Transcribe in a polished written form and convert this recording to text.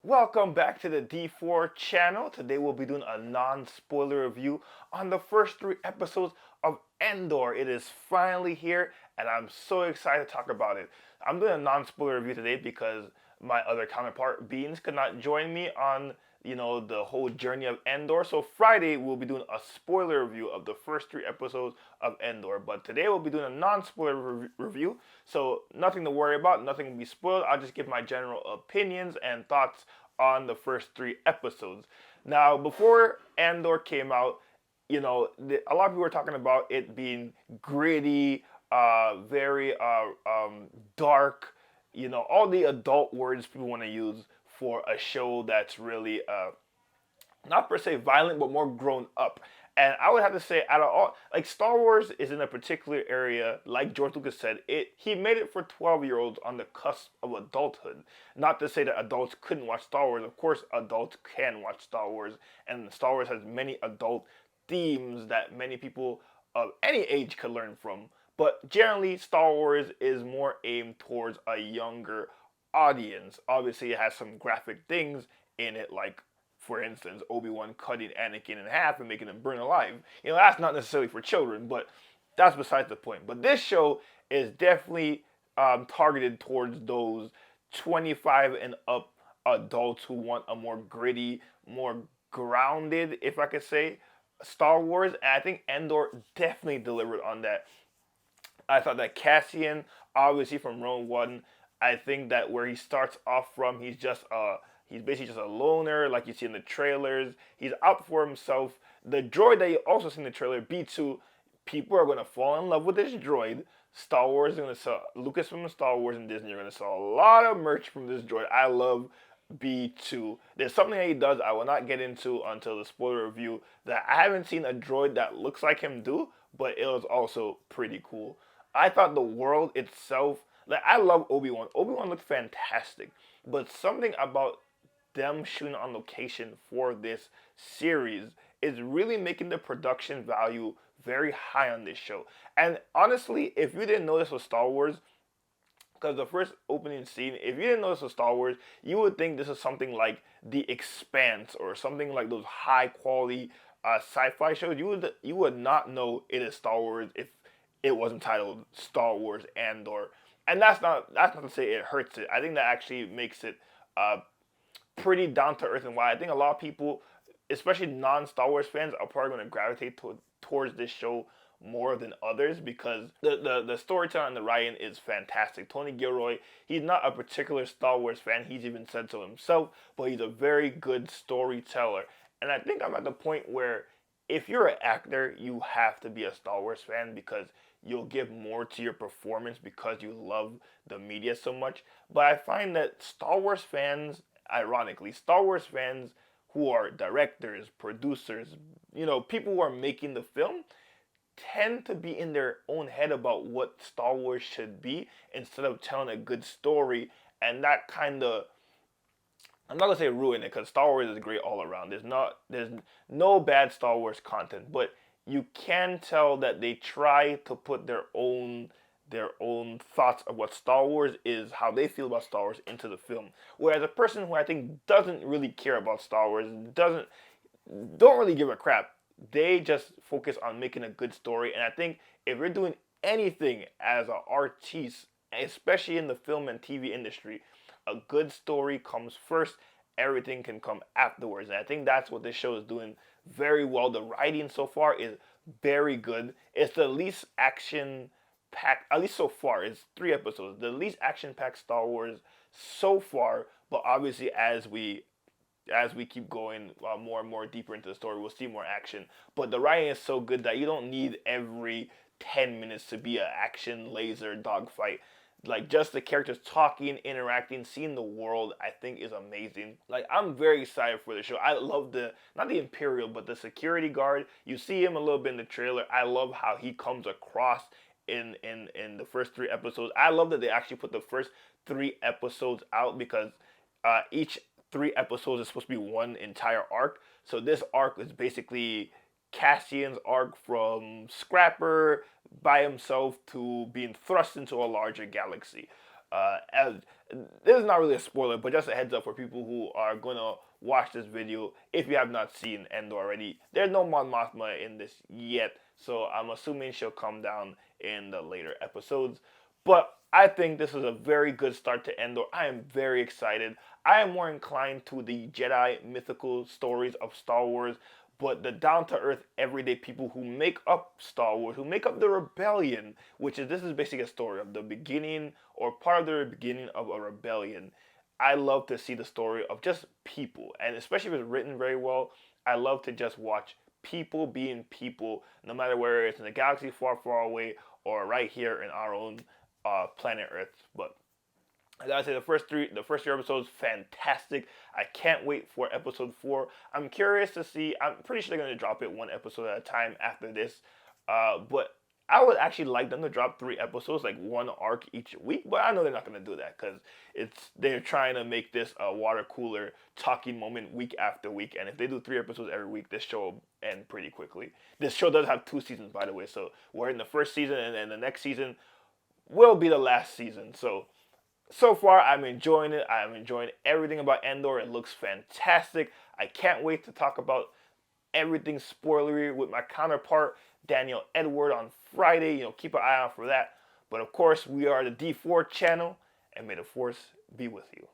Welcome back to the D4 channel. Today we'll be doing a non-spoiler review on the first 3 episodes of Andor. It is finally here and I'm so excited to talk about it. I'm doing a non-spoiler review today because my other counterpart, Beans, could not join me on the whole journey of Andor. So Friday we'll be doing a spoiler review of the first 3 episodes of Andor. But today we'll be doing a non-spoiler review. So nothing to worry about, nothing will be spoiled. I'll just give my general opinions and thoughts on the first 3 episodes. Now, before Andor came out, a lot of people were talking about it being gritty, very dark, all the adult words people want to use for a show that's really not per se violent, but more grown up. And I would have to say, out of all, like Star Wars is in a particular area, like George Lucas said, he made it for 12-year-olds on the cusp of adulthood. Not to say that adults couldn't watch Star Wars. Of course, adults can watch Star Wars, and Star Wars has many adult themes that many people of any age could learn from. But generally, Star Wars is more aimed towards a younger audience. Obviously, it has some graphic things in it, like for instance, Obi-Wan cutting Anakin in half and making him burn alive. That's not necessarily for children, but that's besides the point. But this show is definitely targeted towards those 25 and up adults who want a more gritty, more grounded, if I could say, Star Wars. And I think Andor definitely delivered on that. I thought that Cassian, obviously from Rogue One, I think that where he starts off from, he's basically just a loner, like you see in the trailers. He's out for himself. The droid that you also see in the trailer, B2, people are going to fall in love with this droid. Star Wars is going to sell, Lucasfilm, Star Wars, and Disney are going to sell a lot of merch from this droid. I love B2. There's something that he does I will not get into until the spoiler review that I haven't seen a droid that looks like him do, but it was also pretty cool. I thought the world itself, like I love Obi-Wan. Obi-Wan looked fantastic, but something about them shooting on location for this series is really making the production value very high on this show. And honestly, if you didn't know this was Star Wars, because the first opening scene, if you didn't know this was Star Wars, you would think this is something like The Expanse or something like those high quality sci-fi shows. You would not know it is Star Wars if it wasn't titled Star Wars Andor. And that's not to say it hurts it. I think that actually makes it pretty down to earth, and why I think a lot of people, especially non-Star Wars fans, are probably going to gravitate towards this show more than others because the storytelling and the writing is fantastic. Tony Gilroy, he's not a particular Star Wars fan. He's even said so himself, but he's a very good storyteller. And I think I'm at the point where if you're an actor, you have to be a Star Wars fan because you'll give more to your performance because you love the media so much. But I find that Star Wars fans, ironically, Star Wars fans who are directors, producers, people who are making the film, tend to be in their own head about what Star Wars should be instead of telling a good story. And that kind of, I'm not gonna say ruin it because Star Wars is great all around. There's no bad Star Wars content, but you can tell that they try to put their own thoughts of what Star Wars is, how they feel about Star Wars into the film. Whereas a person who I think doesn't really care about Star Wars, don't really give a crap, they just focus on making a good story. And I think if you're doing anything as an artiste, especially in the film and TV industry, a good story comes first. Everything can come afterwards. And I think that's what this show is doing very well. The writing so far is very good. It's the least action packed, at least so far. It's 3 episodes. The least action packed Star Wars so far. But obviously, as we keep going more and more deeper into the story, we'll see more action. But the writing is so good that you don't need every 10 minutes to be an action laser dogfight. Like, just the characters talking, interacting, seeing the world, I think is amazing. Like, I'm very excited for the show. I love not the Imperial, but the security guard. You see him a little bit in the trailer. I love how he comes across in the first 3 episodes. I love that they actually put the first 3 episodes out because each 3 episodes is supposed to be one entire arc. So this arc is basically Cassian's arc from Scrapper by himself to being thrust into a larger galaxy. As this is not really a spoiler, but just a heads up for people who are gonna watch this video. If you have not seen Endor already, there's no Mon Mothma in this yet, so I'm assuming she'll come down in the later episodes. But I think this is a very good start to Endor. I am very excited. I am more inclined to the Jedi mythical stories of Star Wars, but the down to earth everyday people who make up Star Wars, who make up the rebellion, which is this is basically a story of the beginning or part of the beginning of a rebellion. I love to see the story of just people, and especially if it's written very well, I love to just watch people being people, no matter where it's in a galaxy far, far away or right here in our own planet Earth. But as I say, the first three episodes, fantastic. I can't wait for episode 4. I'm curious to see. I'm pretty sure they're gonna drop it one episode at a time after this. But I would actually like them to drop 3 episodes, like one arc each week. But I know they're not gonna do that because they're trying to make this a water cooler talking moment week after week. And if they do 3 episodes every week, this show will end pretty quickly. This show does have 2 seasons, by the way. So we're in the first season, and then the next season will be the last season. So far, I'm enjoying it. I'm enjoying everything about Andor. It looks fantastic. I can't wait to talk about everything spoilery with my counterpart, Daniel Edward, on Friday. Keep an eye out for that. But of course, we are the D4 channel, and may the Force be with you.